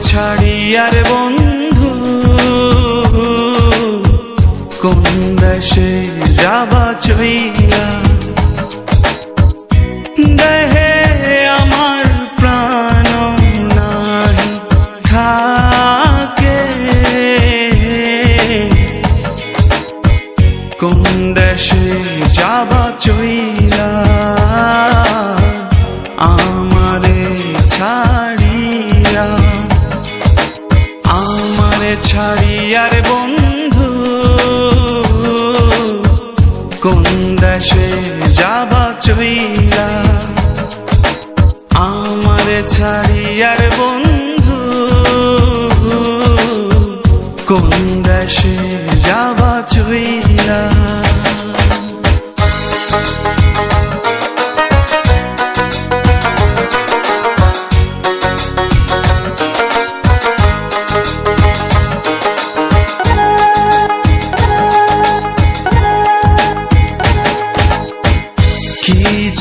ছাড়ি আর বন্ধু কোন দেশে যাবা চইলা দেহে আমার প্রাণ নাই থাকে কোন দেশে যাবা চইলা আমারে ছাড়িয়া আমারে ছাড়িয়ার বন্ধু কোন দেশে যাবা চইলা আমারে ছাড়িয়ার বন্ধু কোন দেশে যাবা চইলা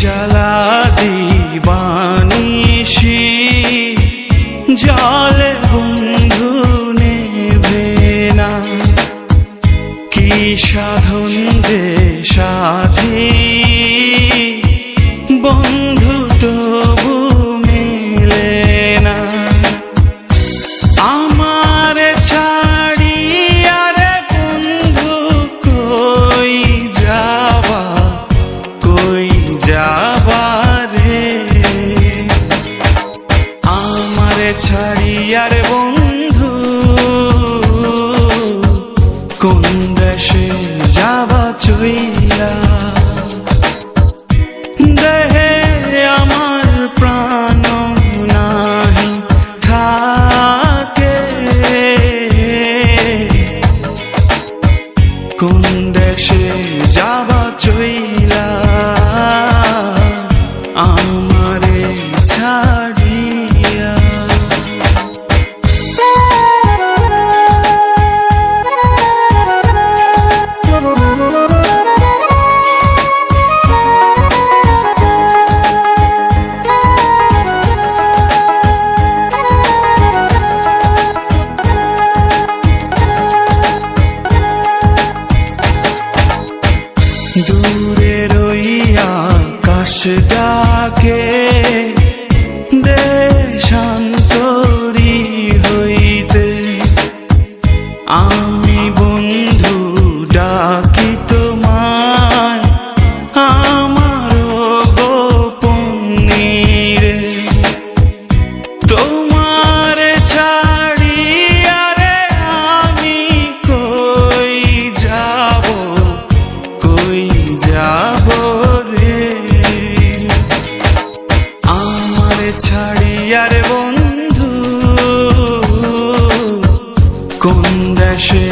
জ্বালা দিবানিশি জলে বন্ধু নেবে না কি সাধন যে সাথী বন্ধু তবু মেলে না আমার ছাড়ি আরে বন্ধু কই যাবা কই যাবারে আমারে ছাড়িয়ার বন্ধু কোন দেশে যাবা চইলা দেহে আমার প্রাণ নাহি থাকে কোন দেশে যাবা চইলা আমারে ছাড়িয়া দূরে রইয়া আকাশ ডাকে দেশান্তরী হইতে আমি বন্ধু ডাকি তোমায় আমার গোপনে তোমার ছাড়ি আরে আমি কই যাব কই যাব রে আমারে ছাড়িয়ার বন্ধু কোন দেশে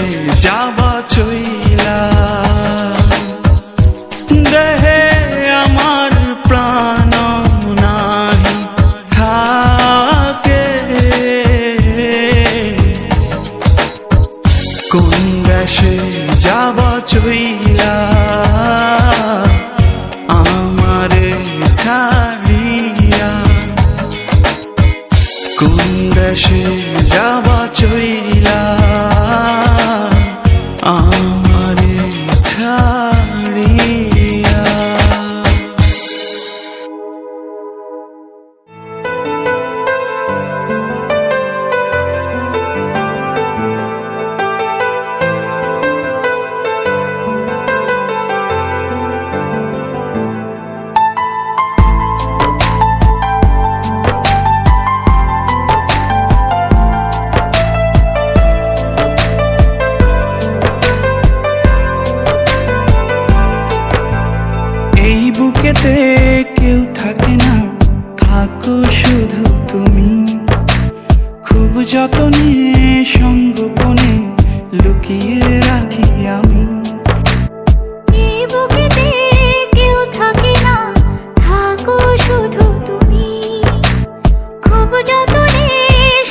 যাবা চইলা দেহে আমার প্রাণ নাহি থাকে কোন দেশে যাবা চইলা আমারে ছাড়িয়া কোন দেশে যাবা চইলা আমারে ছাড়িয়া বুকেতে কেউ থাকে না থাকো শুধু তুমি খুব যতনে সঙ্গোপনে লুকিয়ে রাখি আমি এই বুকেতে কেউ থাকে না থাকো শুধু তুমি খুব যতনে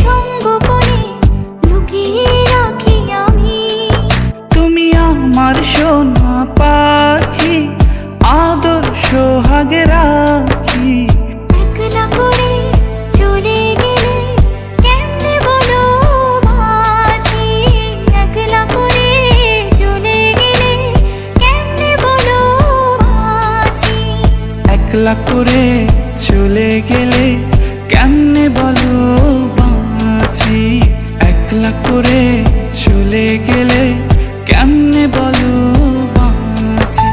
সঙ্গোপনে লুকিয়ে রাখি আমি তুমি আমার সোনা পাখি আদর সোহাগে রাখি একলা করে চলে গেলে কেমনে বল একলা করে চলে গেলে কেমনে বলো বাঁচি, একলা করে চলে গেলে কেমনে বলো বাঁচি।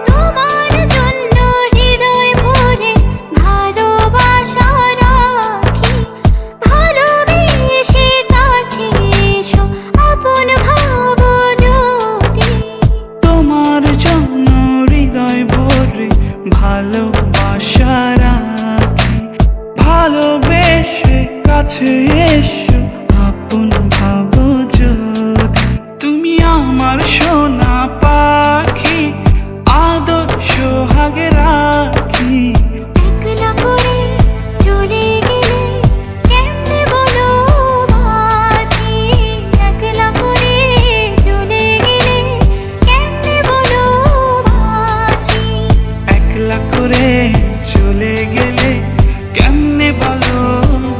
তোমার জন্য হৃদয় ভরে ভালোবাসা রাখি, ভালোবেসে কাছে এসো আপন ভাবো যদি। তোমার জন্য হৃদয় ভরে ভালোবাসা রাখি, ভালোবেসে কাছে এসো আপন ভাবো যদি। তুমি আমার সোনা পাখি, আদর সোহাগে রাখি। একলা করে চলে গেলে কেমনে বলো বাঁচি, একলা করে চলে গেলে কেমনে বলো বাঁচি। একলা করে চলে গেলে কেমনে বলো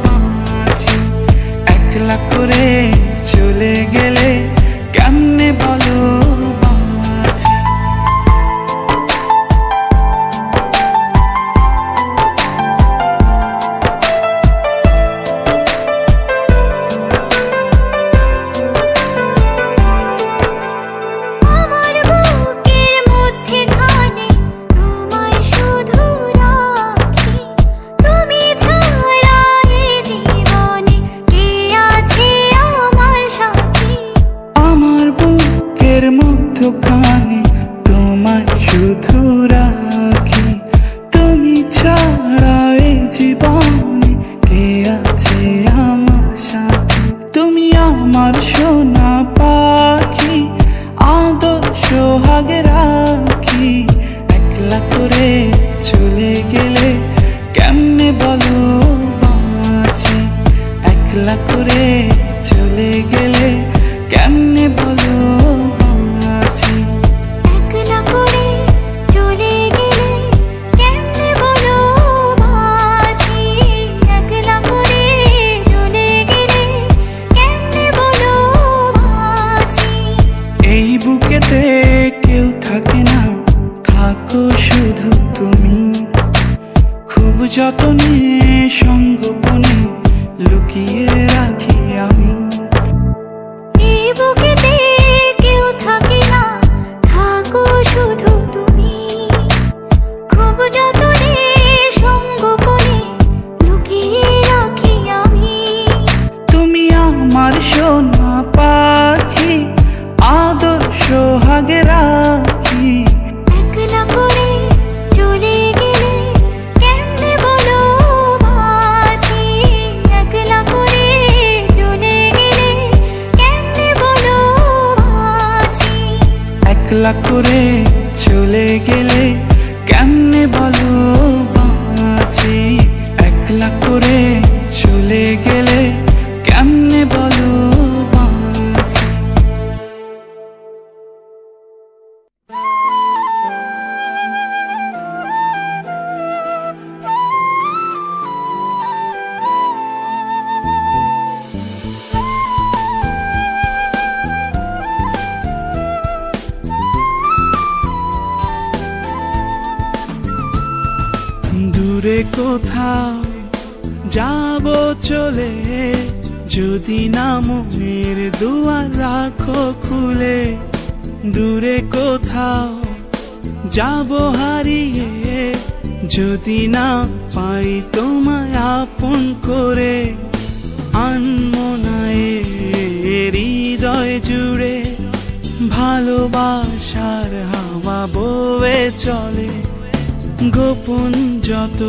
বাঁচি, একলা করে চলে গেলে কেমনে বলো বাঁচি। আমার বুকের মধ্যেখানে তোমায় শুধু রাখি, তুমি ছাড়া এই জীবনে কে আছে আমার সাথী। আমার বুকের মধ্যখানে তোমায় শুধু রাখি, তুমি ছাড়া এই জীবনে কে আছে আমার সাথে। তুমি আমার সোনা পাখি, আদর সোহাগে রাখি। একলা করে চলে গেলে কেমনে বলো বাঁচি, একলা করে চলে গেলে কেমনে বলো বাঁচি। একলা করে চলে গেলে কেমনে বলো বাঁচি, একলা করে চলে গেলে কেমনে বলো বাঁচি। এই বুকেতে কেউ থাকে না, থাকো শুধু তুমি। খুব যতনে সঙ্গোপনে লুকিয়ে রাখি আমি। এই বুকেতে কেউ থাকে না, থাকো শুধু তুমি। খুব যতনে সঙ্গোপনে লুকিয়ে রাখি আমি। তুমি আমার সোনা পাখি, আদর সোহাগে রাখি। একলা করে চলে গেলে কেমনে বলো বাঁচি, একলা করে চলে গেলে কেমনে বলো বাঁচি। একলা করে চলে গেলে কেমনে বলো বাঁচি, একলা করে চলে গেলে কেমনে বলো বাঁচি। দূরে কোথাও যাব চলে, যদি না মনের দুয়ার রাখো খুলে। দূরে কোথাও যাব হারিয়ে, যদি না পাই তোমায় আপন করে। আনমো না এ হৃদয় জুড়ে, ভালোবাসার হাওয়া বয়ে চলে। গোপন যত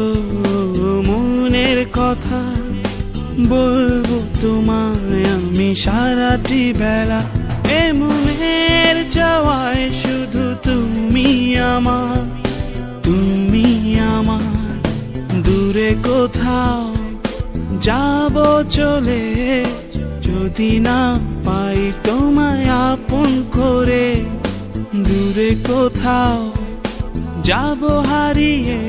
মনের কথা বলবো তোমায় আমি সারাটি বেলা। এ মনের চাওয়ায় শুধু তুমি আমার, তুমি আমার। দূরে কোথাও যাব চলে, যদি না পাই তোমায় আপন করে। দূরে কোথাও যাব হারিয়ে,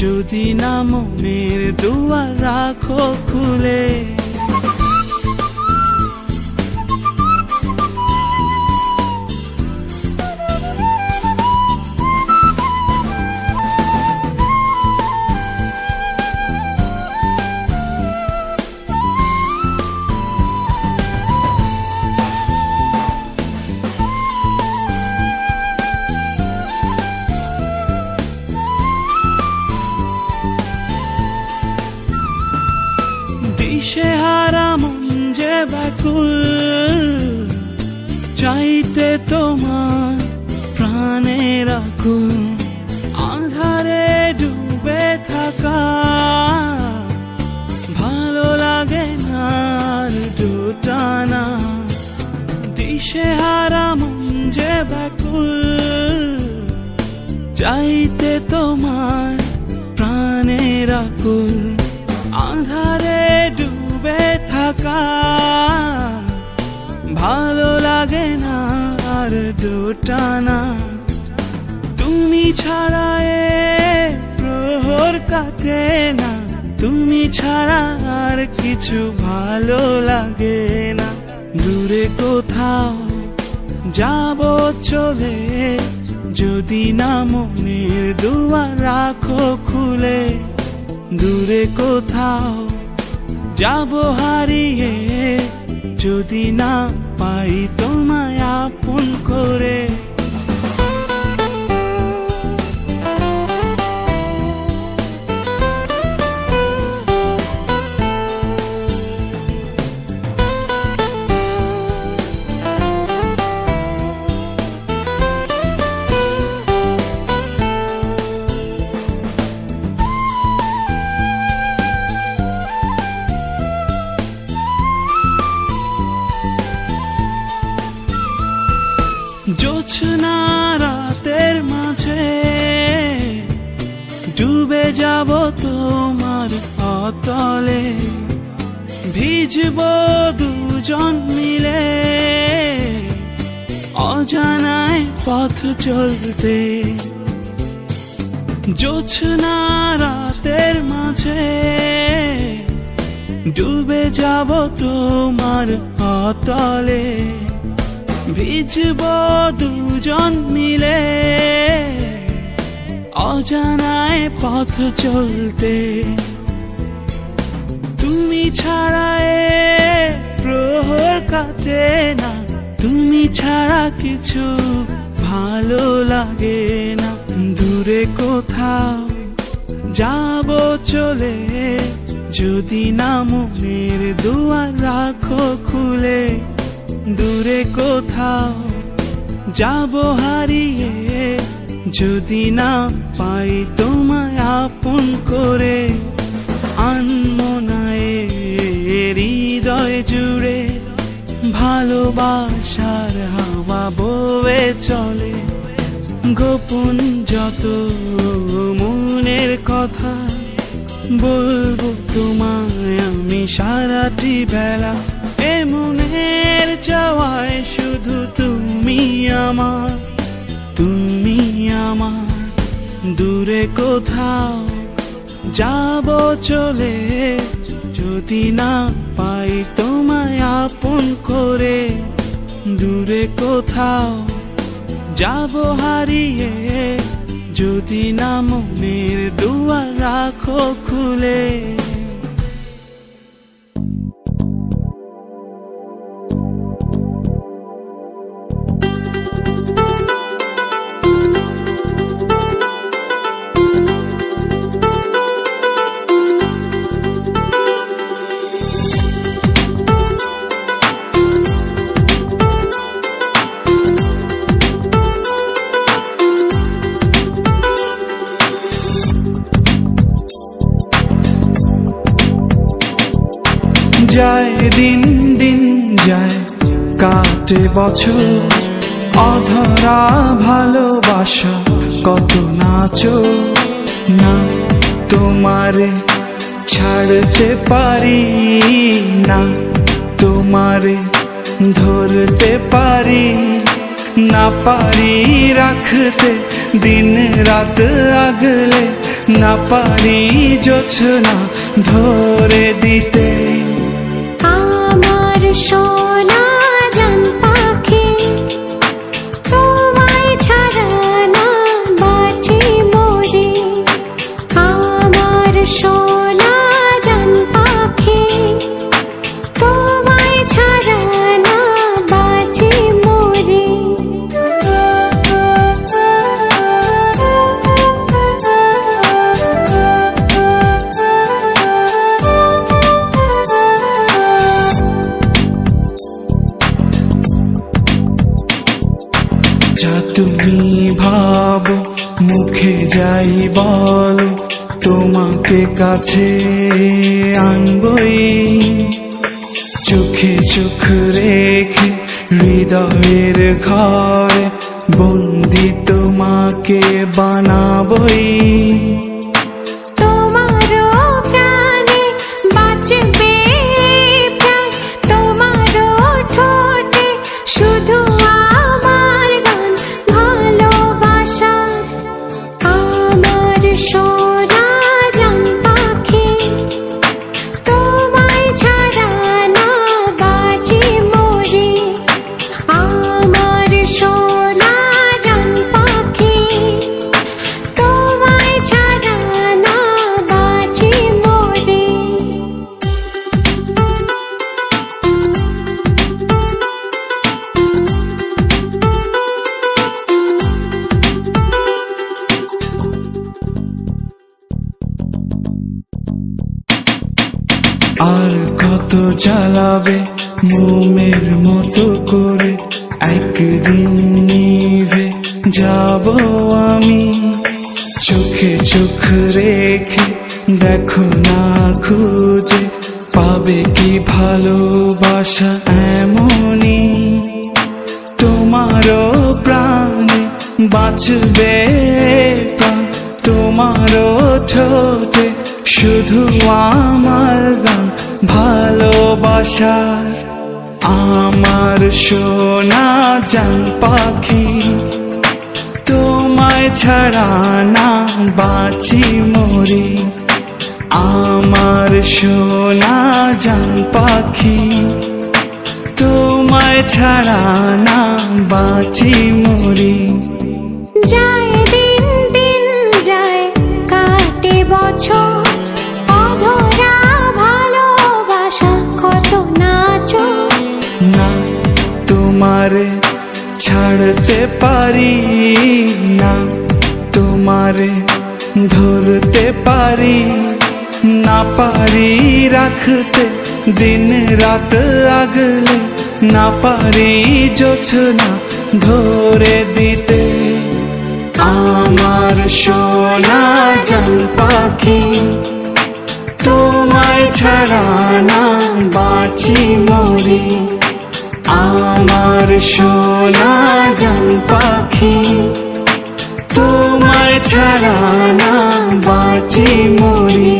যদি না মনের দুয়ার রাখো খুলে। দিশেহারা মন যে ব্যাকুল, চাইতে তোমার প্রাণের আকুল। আধারে ডুবে থাকা ভালো লাগে না আর দুটানা। দিশেহারা মন যে ব্যাকুল, চাইতে তোমার প্রাণের আকুল। আধারে ডুবে থাকা ভালো লাগে না আর দুটানা। তুমি ছাড়া এ প্রহর কাটে না, তুমি ছাড়া আর কিছু ভালো লাগে না। দূরে কোথাও যাব চলে, যদি না মনের দুয়ার রাখো খুলে। দূরে কোথাও যাব হারিয়ে, যদি না পাই তোমায় আপন করে। জোছনা রাতের মাঝে ডুবে যাব তোমার অতলে। ভিজব দুজন মিলে অজানায় পথ চলতে। জোছনা রাতের মাঝে ডুবে যাব তোমার অতলে। ভিজব দুজন মিলে অজানায় পথ চলতে। তুমি ছাড়া এ প্রহর কাটে না, তুমি ছাড়া কিছু ভালো লাগে না। দূরে কোথাও যাব চলে, যদি না মনের দুয়ার রাখো খুলে। দূরে কোথাও যাব হারিয়ে, যদি না পাই তোমায় আপন করে। আনমনায় হৃদয় জুড়ে ভালোবাসার হাওয়া বয়ে চলে। গোপন যত মনের কথা বলবো তোমায় আমি সারাটি বেলা। এ মনের চাওয়ায় শুধু তুমি আমার, তুমি আমার। দূরে কোথাও যাব চলে, যদি না পাই তোমায় আপন করে। দূরে কোথাও যাব হারিয়ে, যদি না মনের দুয়ার রাখো খুলে। যায় দিন দিন যায়, কাটে বছর, অধরা ভালোবাসা কত নাচো না। তোমারে ছাড়তে পারি না, তোমারে ধরতে পারি না। পারি রাখতে দিন রাত আগলে, না পারি জোছনা ধরে দিতে। আমার সোনা জান পাখি, তোমায় ছাড়া না বাঁচি মরি। আমার সোনা জান পাখি, তোমায় ছাড়া না বাঁচি মরি। যা তুমি ভাবো মুখে যাই বলো, তোমাকে কাছে আনবই। চোখে চোখ রেখে হৃদয়ের ঘরে বন্দি তোমাকে বানাবই। তোমারও প্রাণে বাঁচবে প্রাণ, তোমারও ঠোঁটে শুধু আমার গান ভালোবাসার। আমার সোনা জান পাখি, তোমায় ছাড়া না বাঁচি মরি। আমার সোনা জান পাখি, তোমায় ছাড়া না বাঁচি মরি। আর কত জ্বালাবে মোমের মতো করে, একদিন নিভে যাব আমি। চোখে চোখ রেখে দেখো না খুঁজে, পাবে কি ভালোবাসা এমনই। তোমারও প্রাণে বাঁচবে প্রাণ, তোমারও ঠোঁটে শুধু আমার গান ভালোবাসার। আমার সোনা জান পাখি, তোমায় ছাড়া না বাঁচি মরি। আমার সোনা জান পাখি, তোমায় ছাড়া না বাঁচি মরি। যায় দিন দিন যায় কাটে বছর, অধরা ভালোবাসা কত নাচো। না তোমারে ছাড়তে পারি না, তোমারে ধরতে পারি না, পারি রাখতে দিন রাত আগলে, না পারি জোছনা ধরে দিতে। আমার সোনা জান পাখি, তোমায় ছাড়া না বাঁচি মরি। আমার সোনা জান পাখি, তোমায় ছাড়া না বাঁচি মরি।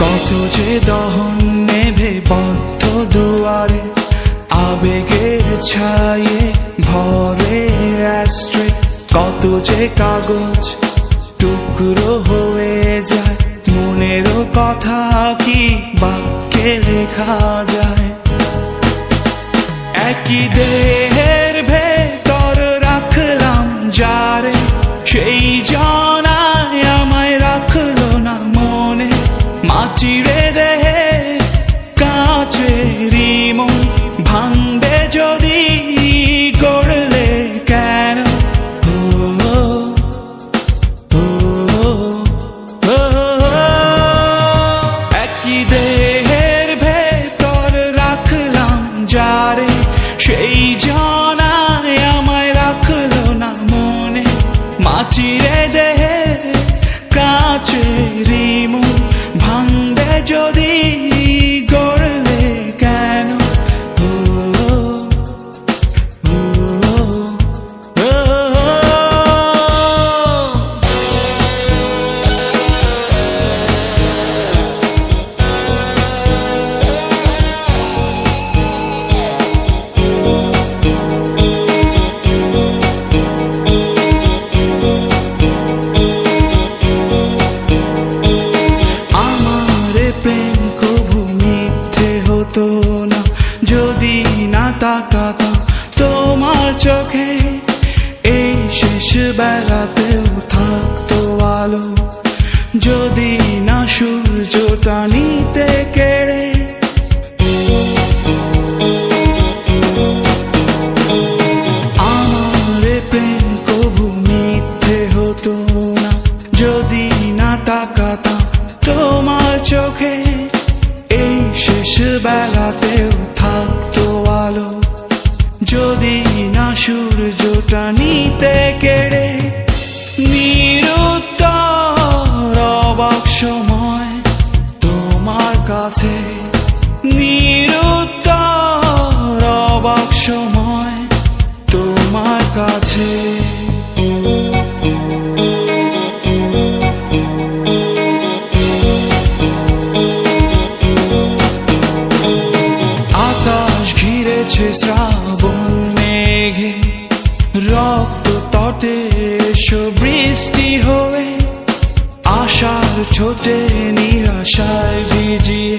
কত যে দহন নেভে বদ্ধ দুয়ারে, আবেগের ছায়ে ভরে অ্যাস্ট্রে। কত যে কাগজ টুকরো হয়ে যায়, মনেরও কথা কি বাক্যে লেখা যায়। একই দেহের ভেতর রাখলাম যারে, সেই জনায় আমায় রাখলো না মনে। মাটিরে দেহে কাচেরি মন, ভাঙবে যদি গড়লে কেন। ও, ও, ও, একই দেহের ভেতর রাখলাম যারে, সেই জনায় তাকাতাম তোমার চোখে, এই শেষ বেলাতেও থাকতো আলো, যদি না সূর্যটা নিতে কেড়ে। আমার প্রেম কবু মিথ্যে হতো না, যদি না তাকাতাম তোমার চোখে, এই শেষ বেলাতেও থাকতো আলো, যদি না সূর্যটা নিতে কেড়ে। নিরুত্তর অবাক সময় তোমার কাছে, নিরুত্তর অবাক সময় তোমার কাছে। আকাশ ঘিরেছে শ্রাবণ মেঘে, রক্ত তটে এসো বৃষ্টি হয়ে, আশার ঠোঁটে নিরাশায় ভিজিয়ে,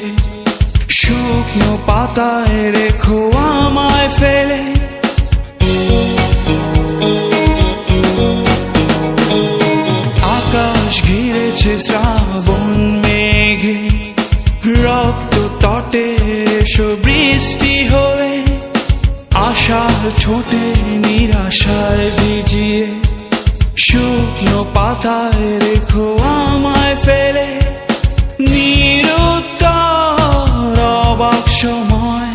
শুকনো পাতায় রেখো আমায় ফেলে। আকাশ ঘিরেছে শ্রাবণ মেঘে, রক্ত তটে এসো বৃষ্টি হয়ে, আশার ঠোঁটে নিরাশায় ভিজিয়ে, শুকনো পাতায় রেখো আমায় ফেলে। নিরুত্তর অবাক সময়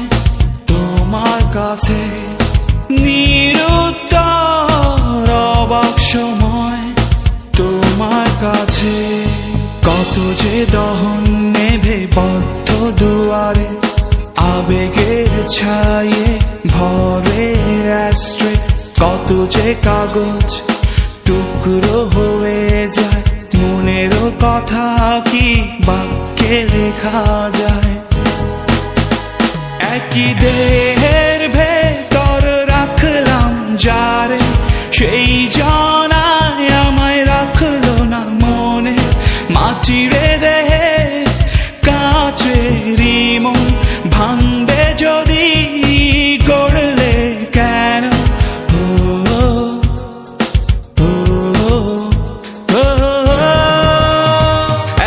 তোমার কাছে, নিরুত্তর অবাক সময় তোমার কাছে। কত যে দহন নেভে বদ্ধ দুয়ারে, আবেগের ছায়ে ভরে অ্যাস্ট্রে, কত যে কাগজ টুকরো হয়ে যায়, মনেরও কথা কি বাক্যে লেখা যায়। একই দেহের ভেতর রাখলাম যারে, সেই জনায় আমায় রাখলো না মনে, মাটির দেহে কাচেরই মন ভাঙবে যদি গড়লে কেন।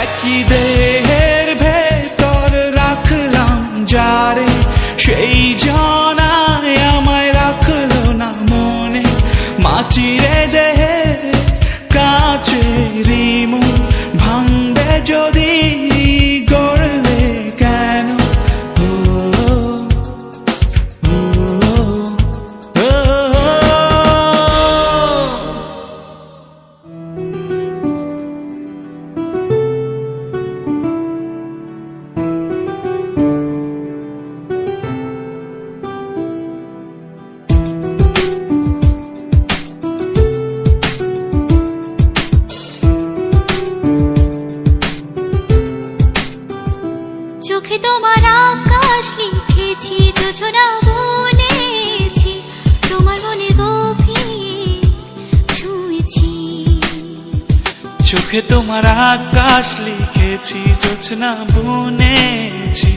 একই দেহের ভেতর রাখলাম যারে, সেই জনায় আমায় রাখলো না মনে, মাটির দেহে কাচেরই মন ভাঙবে যদি গড়লে কেন। চোখে তোমার আকাশ লিখেছি, যোজনা বুনেছি, তোমার মনে গভীর ছুঁয়েছি। চোখে তোমার আকাশ লিখেছি, জোছনা বুনেছি,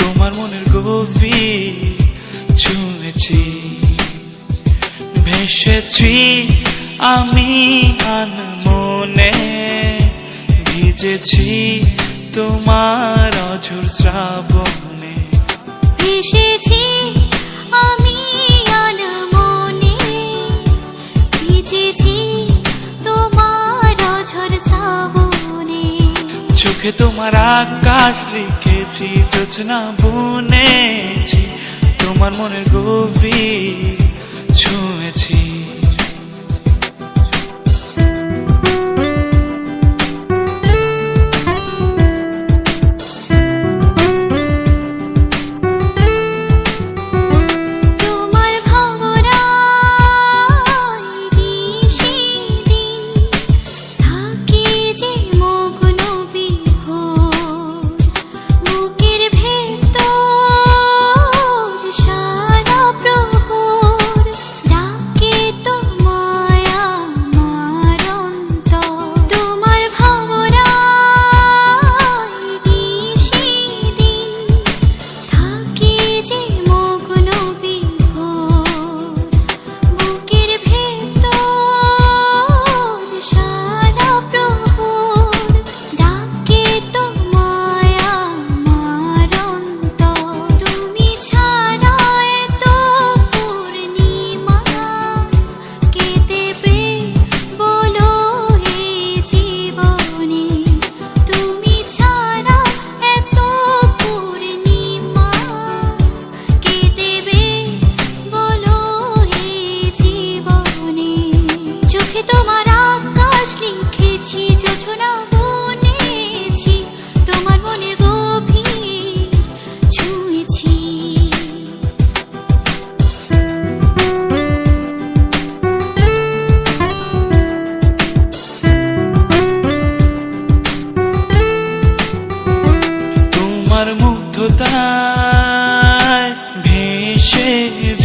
তোমার মনের গভীর ছুঁয়েছি। ভেসেছি আমি আনমনে, ভিজেছি তোমার অঝোর শ্রাবণে। এসেছি আমি আনমনে, ভিজেছি তোমার অঝোর শ্রাবণে। চোখে তোমার আকাশ লিখেছি, জোছনা বুনেছি, তোমার মনের গভীর ছুঁয়েছি।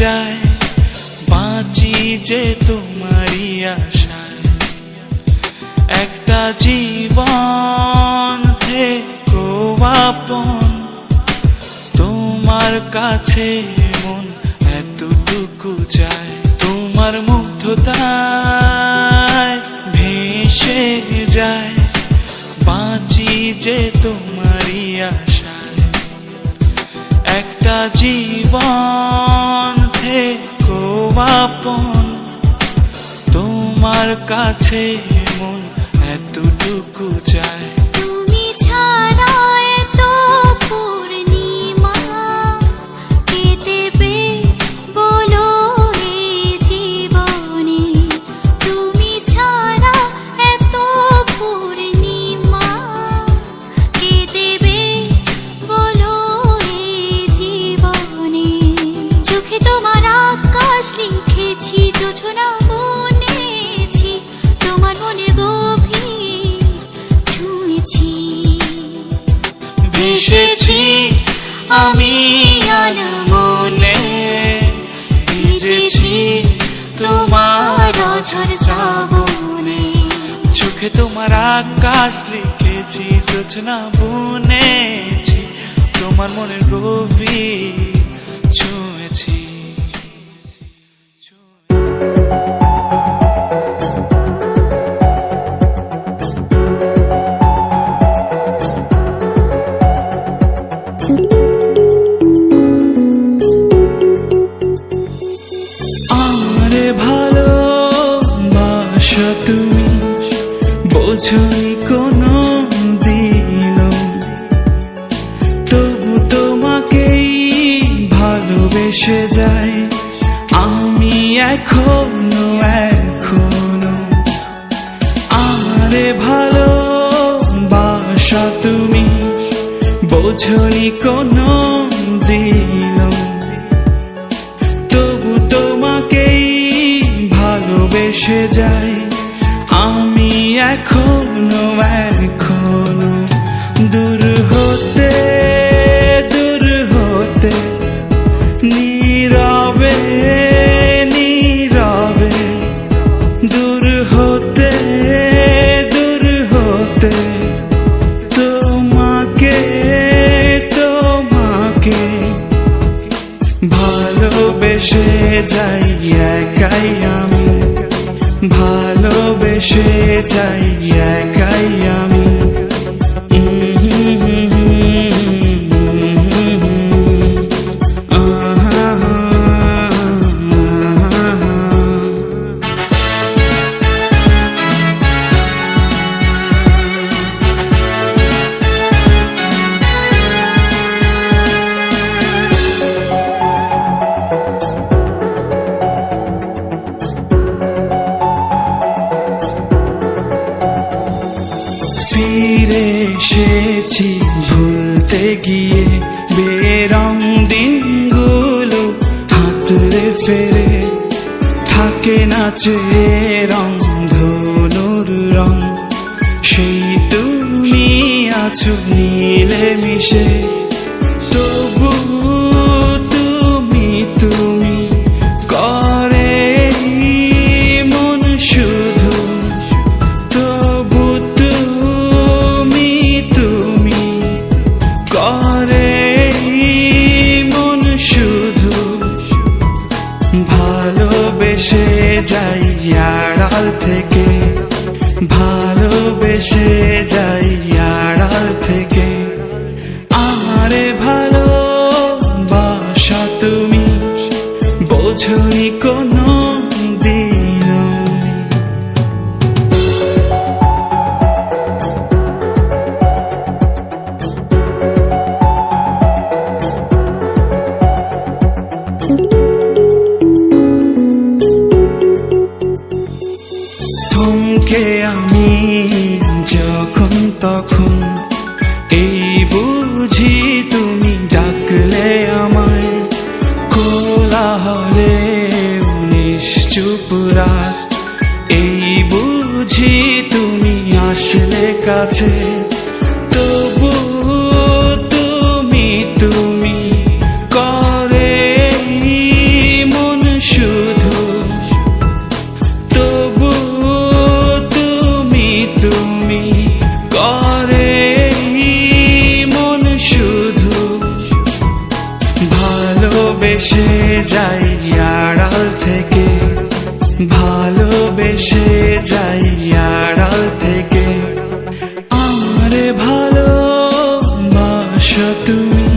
যায়, বাঁচি যে তোমারই আশায়। একটা জীবন থেকো আপন, তোমার কাছে মন এতটুকু চায়। তোমার মুগ্ধতায় ভেসে যায়, বাঁচি যে তোমারই আশায়। একটা জীবন থেকো আপন, তোমার কাছে মন এতটুকু চায়। তুমি ছাড়া এত পূর্ণিমা কে দেবে বলো এই জীবনে। তুমি ছাড়া এত পূর্ণিমা কে দেবে বলো এই জীবনে। চোখে তোমার আকাশ লিখেছি, যোছনা বুনেছি, তোমার মনের গভীর ছুঁয়েছি। ভেসেছি আমি আনমনে, ভিজেছি তোমার অঝড় শ্রাবণে। চোখে তোমার আকাশ লিখেছি, যোছনা বুনেছি, তোমার মনের গভীর ছুঁয়েছি। আমারে ভালোবাসো তুমি, বোঝনি কোনো দিনও, তবু তোমাকেই ভালোবেসে যাই আমি এখনো এখনো। আমারে ভালোবাসো তুমি, বোঝনি কোনো দিনও, তবু তোমাকেই ভালোবেসে যাই আমি এখনো এখনো। দূর হতে দূর হতে, নীরবে নীরবে, দূর হতে দূর হতে, তোমাকে তোমাকে ভালোবেসে যাই একাই আমি, ভালোবেসে যাই একাই আমি। ফিরে এসেছি ভুলতে গিয়ে, বেরং দিনগুলো হাতরে ফেরে, থাকে না চেয়ে রং ধনুর রং। সেই তুমি আছো নীলে মিশে, তবু তুমি তুমি করে মন শুধু। তবু তুমি তুমি করে মন শুধু, ভালোবেসে যাই আড়াল থেকে, ভালোবেসে যাই আড়াল থেকে। আমারে ভালোবাসা তুমি, বোঝনি কোনো দিনও। থমকে আমি যখন তখন, এই বুঝি তুমি ডাকলে আমায়। কোলাহলে নিশ্চুপ রাত, এই বুঝি তুমি আসলে কাছে। তবু তুমি তুমি করে যাই আড়াল থেকে, ভালোবেসে যাই আড়াল থেকে। আমারে ভালোবাসো তুমি,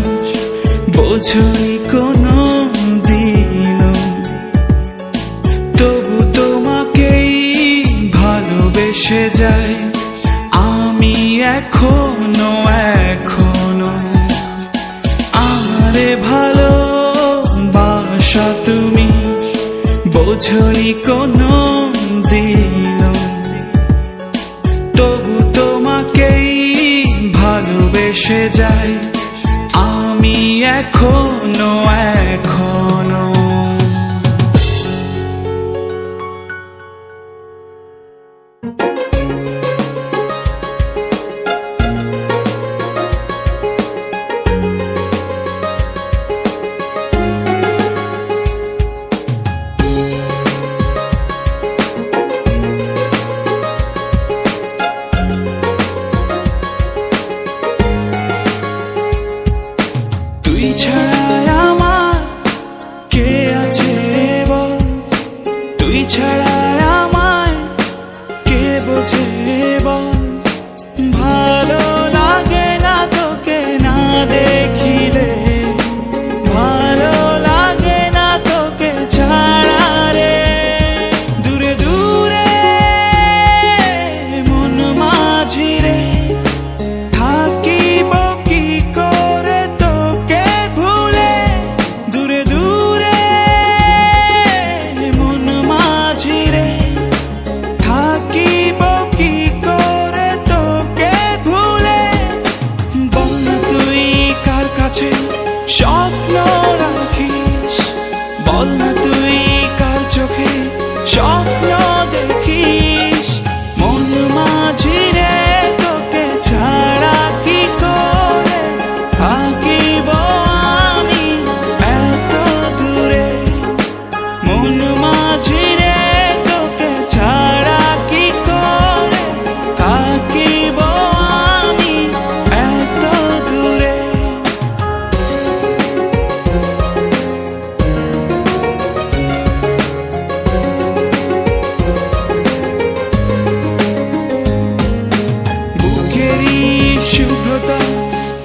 বোঝনি কোনো দিনও, তবু তোমাকেই ভালোবেসে যাই আমি এখনো এখনো। আমারে ভালোবাসো তুমি, বোঝনি কোনো দিনও, তবু তোমাকেই ভালোবেসে যাই আমি এখনো এখনো। তুই ছাড়া আমার কে আছে বল, তুই ছাড়া আমায় কে বোঝে বল। ভালো লাগে না তোকে না দেখিলে, ভালো লাগে না তোকে ছাড়া রে। দূরে দূরে মন মাঝি রে, থাকিব কি করে তোকে ভুলে। দূরে দূরে মন মাঝি রে, থাকিব কি করে তোকে ভুলে। বল না তুই কার কাছে স্বপ্ন রাখিস, বল না তুই কার চোখে স্বপ্ন দেখিস। মন মাঝি রে তোকে ছাড়া কি করে থাকিব আমি এত দূরে। মন মাঝি রে তোকে ছাড়া কি করে থাকিব আমি এত দূরে। বুকেরই শুভ্রতা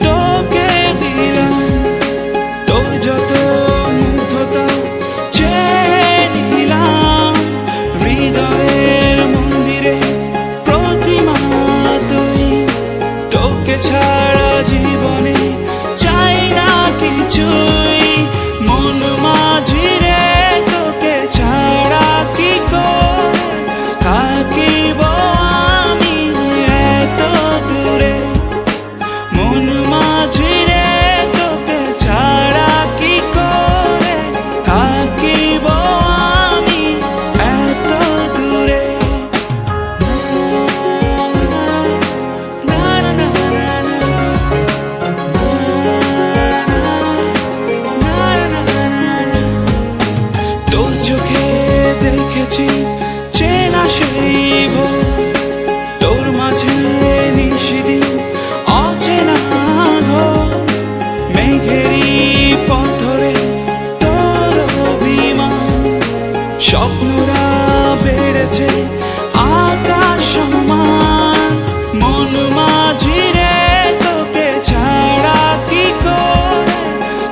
তোকে দিলাম, তোর যত মুগ্ধতা চেয়ে নিলাম। হৃদয়ের মন্দিরে প্রতিমা তুই, তোকে ছাড়া জীবনে চাই না কিছুই। মন মাঝি রে তোকে ছাড়া কি করে থাকিব আমি এত দূরে। মন মাঝি রে তোকে ছাড়া কি করে থাকিব আমি এত দূরে। না না না না না, না না না না। তোর চোখে দেখেছি চেনা সেই ভোর, তোর মাঝে নিশিদিন অচেনা ঘোর। মেঘেরই পথ ধরে তোর অভিমান, স্বপ্নরা বেড়েছে আকাশ সমান। মন মাঝি রে তোকে ছাড়া কি করে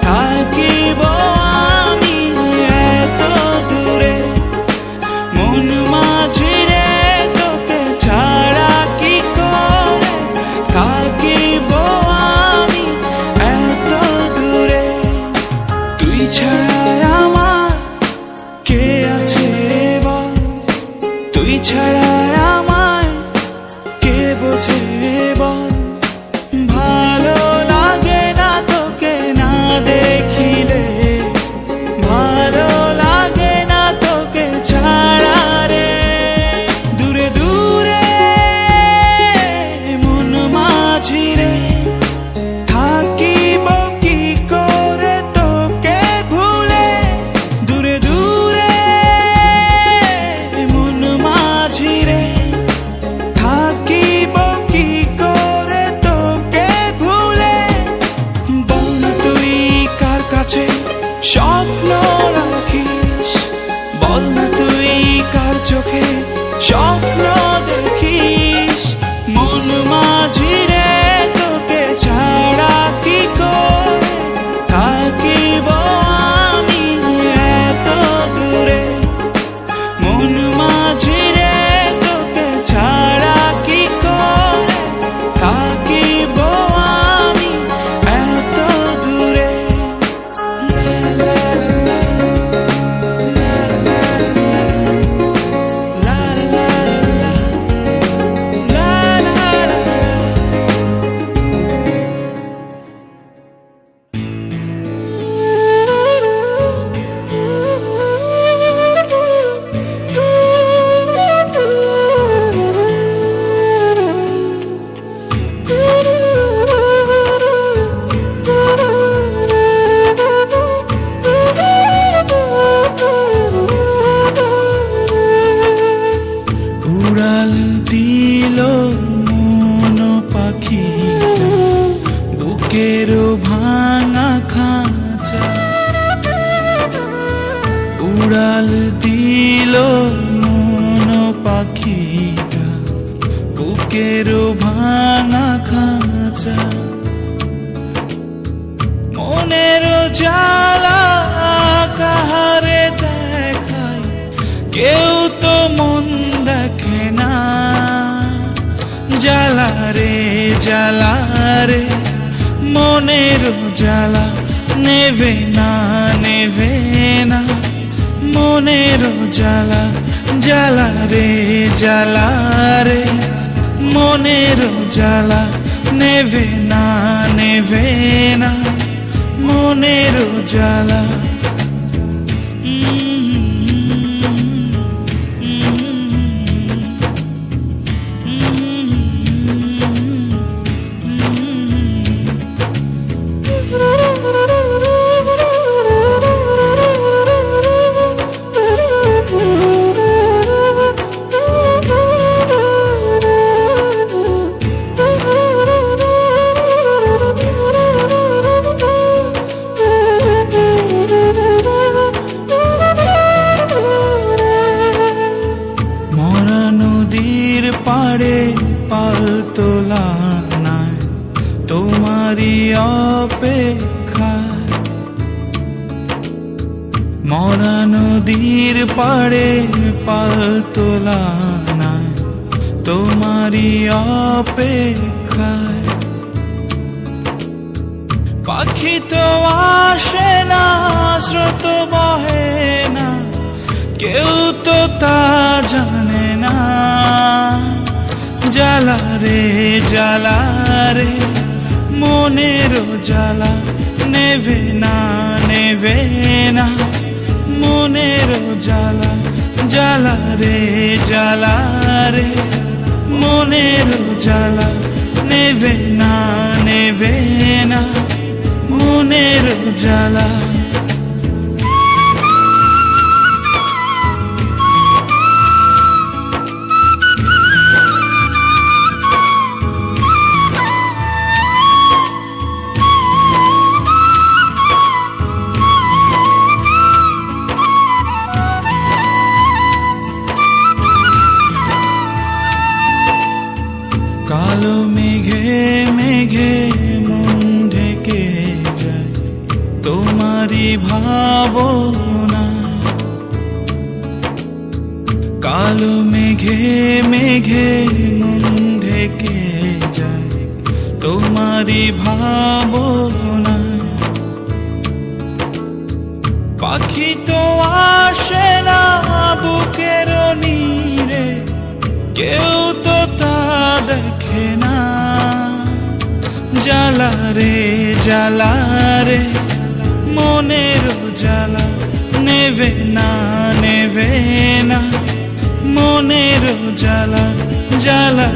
থাকিব আমি এত দূরে। মন মাঝি রে তোকে ছাড়া কি করে থাকিব আমি এত দূরে। তুই ছাড়া আমার কে আছে উড়াল দিল মন পাখিটা বুকের ভাঙা খাঁচা, মনের জ্বালা কাহারে দেখায় কেউ তো মন দেখে না। জ্বালা রে মনের জ্বালা নেবে না নেবে না, মনের জ্বালা জ্বালা রে মনের জ্বালা নেবে না নেবে না, মনের জ্বালা। পাড়ে পাল তোলা নাই তোমারি অপেক্ষায়, মরা নদীর পাড়ে পাল তোলা নাই তোমারি অপেক্ষায়। পাখি তো আসে না, স্রোত বহে না, কেউ তো তা জানে না। জ্বালা রে মনের জ্বালা নেবে না নেবে না, মনের জ্বালা জ্বালা রে মনের জ্বালা নেবে না নেবে না, মনের জ্বালা। কালো মেঘে মেঘে মন ঢেকে যায় তোমারি ভাবনা, কালো মেঘে মেঘে মন ঢেকে যায় তোমারি ভাবনা। পাখি তো আসে না বুকের নীরে, কেউ তো তা দেখে না। জ্বালা রে মনের জ্বালা নেবে না নেবে না, মনের জ্বালা জ্বালা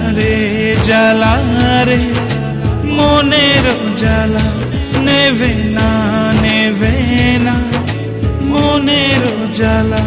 রে মনের জ্বালা নেবে না নেবে না, মনের জ্বালা।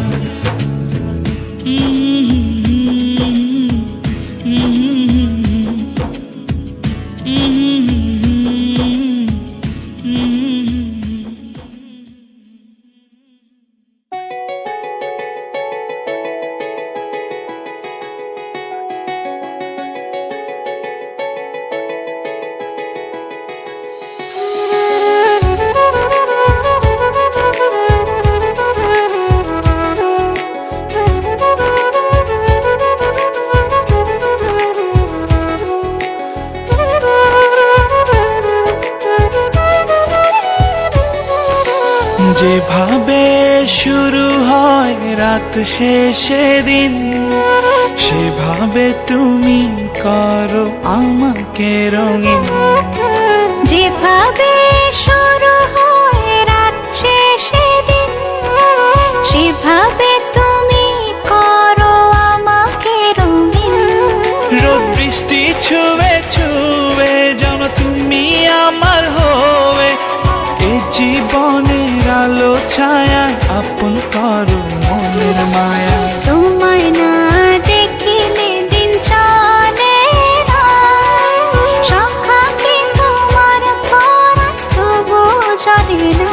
যেভাবে শুরু হয় রাত শেষে দিন, সেভাবে তুমি করো আমাকে রঙিন। যেভাবে শুরু হয় রাত শেষে দিন, সেভাবে তুমি করো আমাকে রঙিন। রোদ বৃষ্টি ছুঁয়ে ছুঁয়ে যেন তুমি আমার হবে, এ জীবনের আলো ছায়া আপন করো মনের মায়া। তোমায় না দেখিলে দিন চলে না, সখাকে তোমার পরাণ তবু চলে না।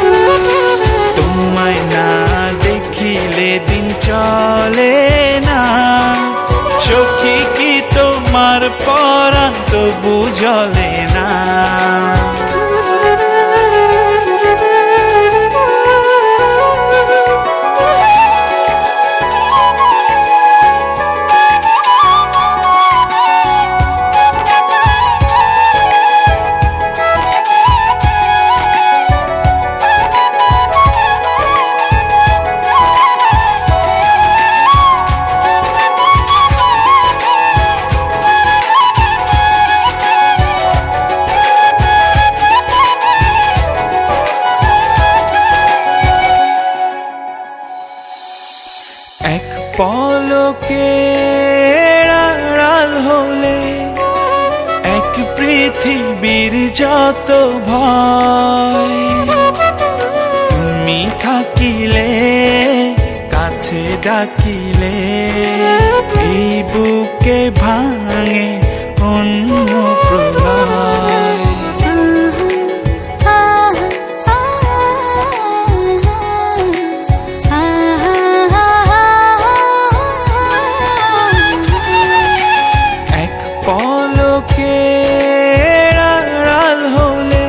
তোমায় না দেখিলে দেখিলে দিন চলে না। সখী কি তোমার পরাণ তবু জ্বলে না। এক পলকে আড়াল হলে এক পৃথিবীর যত ভয়। তুমি থাকিলে কাছে ডাকিলে এই বুকে ভাঙে অন্য প্রলয়। পলকে আড়াল হলে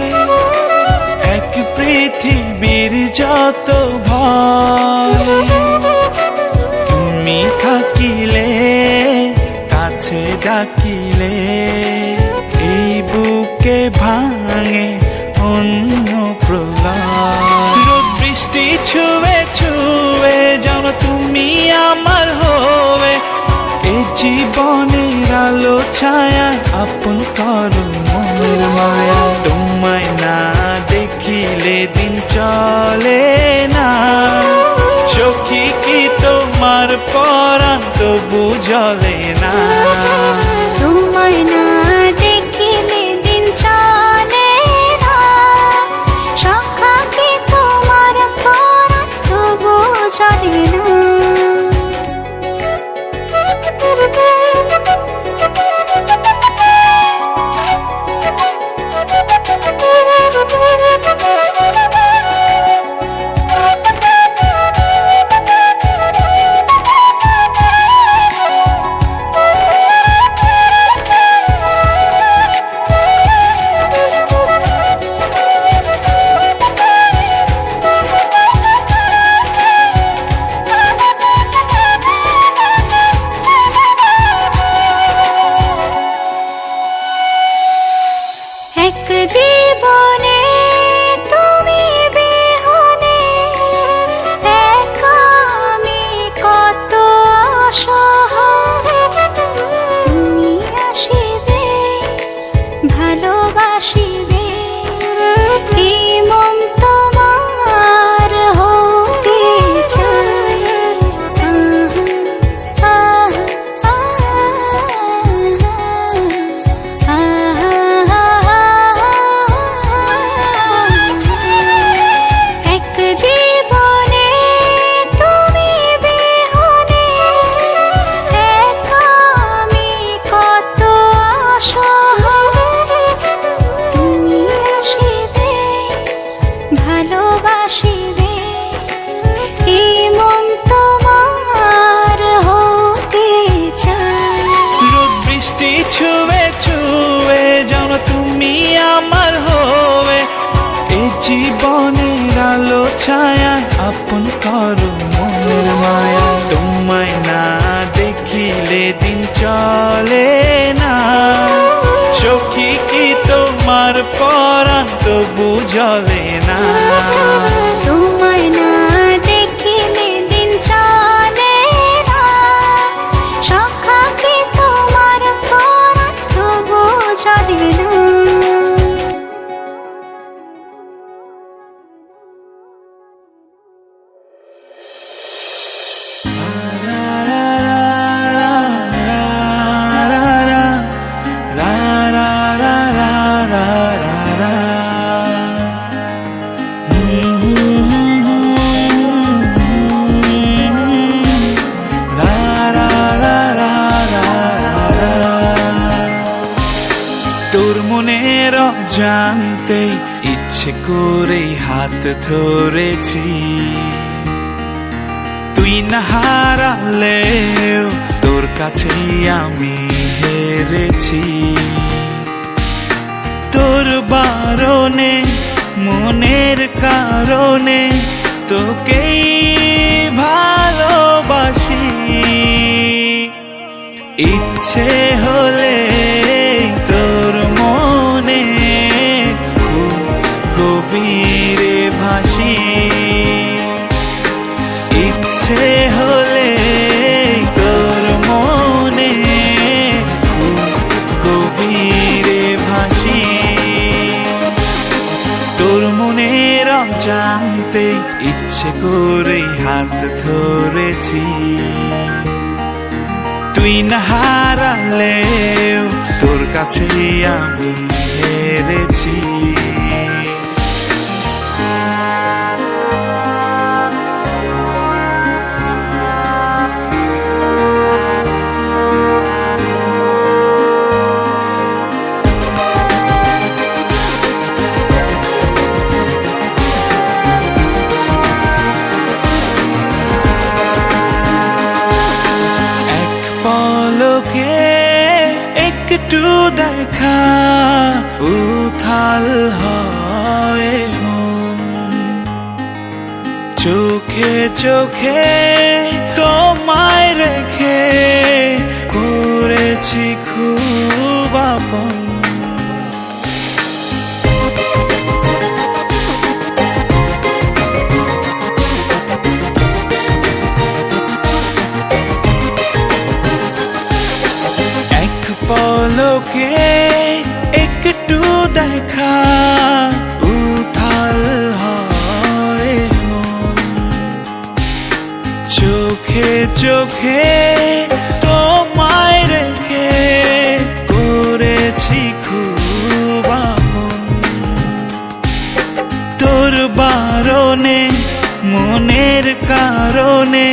এক পৃথিবীর যত ভয়। তুমি থাকিলে কাছে ডাকিলে এই বুকে ভাঙে অন্য প্রলয়। রোদ বৃষ্টি ছুঁয়ে ছুঁয়ে যেন তুমি আমার হবে। এ জীবনের আলো ছায়া আপন করো মনের মায়া। তোমায় না দেখিলে দিন চলে না। সখী কি তোমার পরাণ তবু জ্বলে না। তোমায় না দেখিলে দিন চলে না। সখা কি তোমার পরাণ তবু জ্বলে না। এক জীবনে তুমি বিহনে একা আমি কত অসহায়। তুমি আসিবে ভালোবাসিবে এই মন তোমার হতে চায়। এক জীবনে তুমি বিহনে একা আমি কত অসহায়। তুমি আসিবে ভালোবাসিবে এই মন তোমার হতে চায়। রোদ বৃষ্টি ছুঁয়ে ছুঁয়ে যেন তুমি আমার হবে। এ জীবনের আলো ছায়া আপন করো মনের মায়া। তোমায় না দেখিলে দিন চলে না। সখী কি তোমার পরাণ তবু জ্বলে না। তোমায় না দেখিলে দিন চলে না। সখা কি তোমার পরাণ তবু জ্বলে না। তোর মনের জানতে ইচ্ছে করেই হাত ধরেছি। তুই না হারালেও তোর কাছেই আমি হেরেছি। তোর বারণে মনের কারণে তোকেই ভালোবাসি। ইচ্ছে হলে তোর মনে খুব গভীরে ভাসি। ইচ্ছে হলে তোর মনে খুব গভীরে ভাসি। তোর মনের অজান্তে ইচ্ছে করে হাত ধরেছি। তুই না হারালেও তোর কাছেই আমি হেরেছি। একটু দেখা উথাল হয় মন। চোখে চোখে তোমায় রেখে করেছি খুব আপন। পলকে একটু দেখা উথাল হয় মন। চোখে চোখে তোমায় রেখে করেছি খুব আপন। তোর বারণে মনের কারণে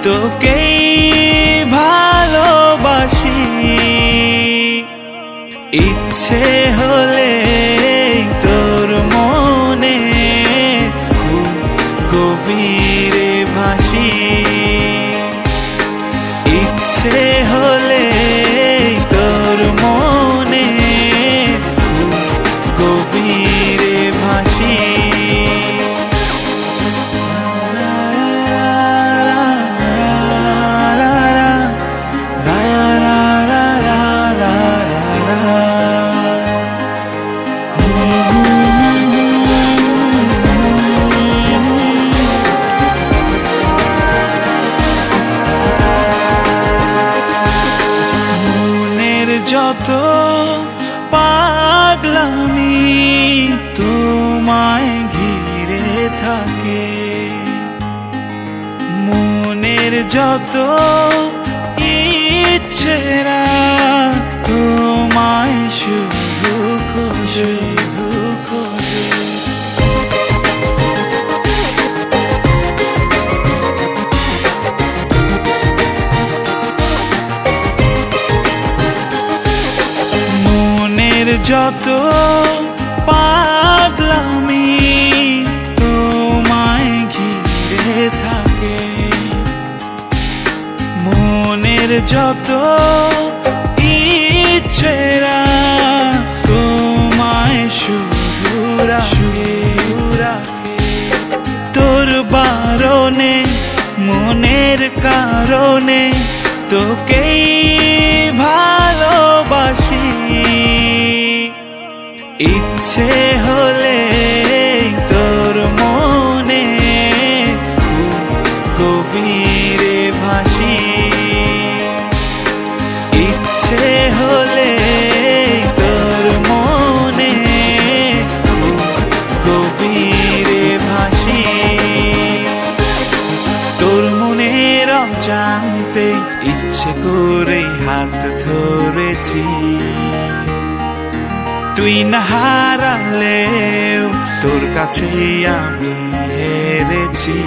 তোকেই ভালোবাসি। ইচ্ছে হলে তোর মনে খুব গভীরে ভাসি। ইচ্ছে হলে তোর মনে খুব গভীরে ভাসি। যত পাগলামি তোমায় ঘিরে থাকে। মনের যত ইচ্ছেরা তোমায় শুধু খোঁজে খোঁজে। যত পাগলামি তোমায় ঘিরে থাকে। মনের যত ইচ্ছেরা তোমায় শুধু রাখে। তোর বারণে মনের কারণে তোকেই ভালোবাসি। ইচ্ছে হলে তোর মনে খুব গভীরে ভাসি। ইচ্ছে হলে তোর মনে খুব গভীরে ভাসি। তোর মনের অজান্তে ইচ্ছে করে হাত ধরেছি। তুই না হারালেও তোর কাছেই আমি হেরেছি।